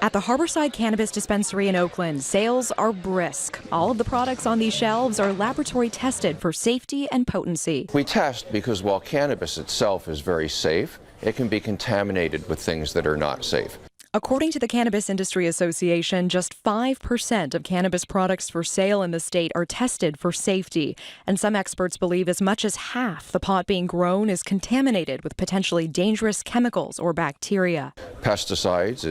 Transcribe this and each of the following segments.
At the Harborside Cannabis Dispensary in Oakland, sales are brisk. All of the products on these shelves are laboratory tested for safety and potency. We test because while cannabis itself is very safe, it can be contaminated with things that are not safe. According to the Cannabis Industry Association, just 5% of cannabis products for sale in the state are tested for safety. And some experts believe as much as half the pot being grown is contaminated with potentially dangerous chemicals or bacteria. Pesticides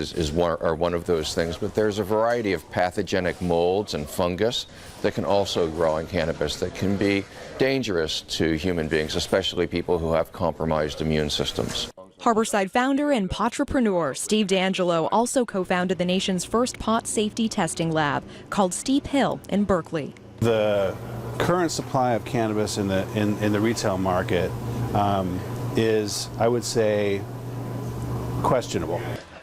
are one of those things, but there's a variety of pathogenic molds and fungus that can also grow in cannabis that can be dangerous to human beings, especially people who have compromised immune systems. Harborside founder and potrepreneur Steve D'Angelo also co-founded the nation's first pot safety testing lab called Steep Hill in Berkeley. The current supply of cannabis in the retail market is, I would say, questionable.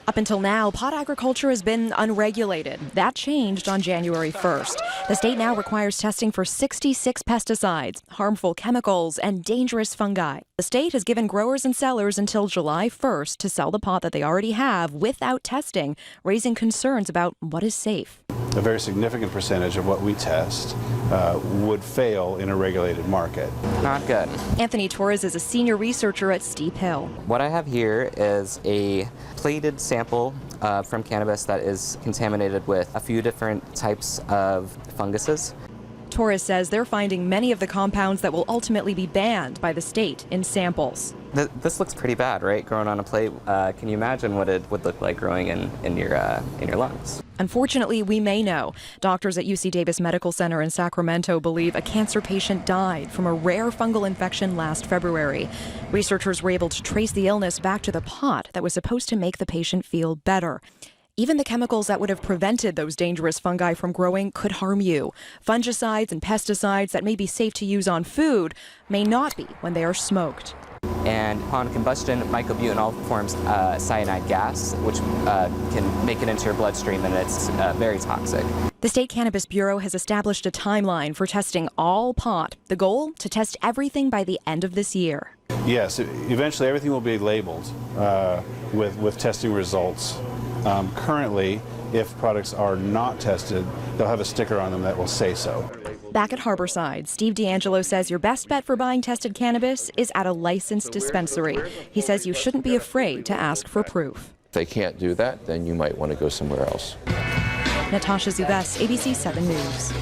Up until now, pot agriculture has been unregulated. That changed on January 1st. The state now requires testing for 66 pesticides, harmful chemicals, and dangerous fungi. The state has given growers and sellers until July 1st to sell the pot that they already have without testing, raising concerns about what is safe. A very significant percentage of what we test would fail in a regulated market. Not good. Anthony Torres is a senior researcher at Steep Hill. What I have here is a plated sample from cannabis that is contaminated with a few different types of funguses. Torres says they're finding many of the compounds that will ultimately be banned by the state in samples. This looks pretty bad, right? Growing on a plate. Can you imagine what it would look like growing in your lungs? Unfortunately, we may know. Doctors at UC Davis Medical Center in Sacramento believe a cancer patient died from a rare fungal infection last February. Researchers were able to trace the illness back to the pot that was supposed to make the patient feel better. Even the chemicals that would have prevented those dangerous fungi from growing could harm you. Fungicides and pesticides that may be safe to use on food may not be when they are smoked. And upon combustion, mycobutanol forms cyanide gas, which can make it into your bloodstream, and it's very toxic. The State Cannabis Bureau has established a timeline for testing all pot. The goal, to test everything by the end of this year. Yes, eventually everything will be labeled with testing results. Currently, if products are not tested, they'll have a sticker on them that will say so. Back at Harborside, Steve D'Angelo says your best bet for buying tested cannabis is at a licensed dispensary. He says you shouldn't be afraid to ask for proof. If they can't do that, then you might want to go somewhere else. Natasha Zubes, ABC 7 News.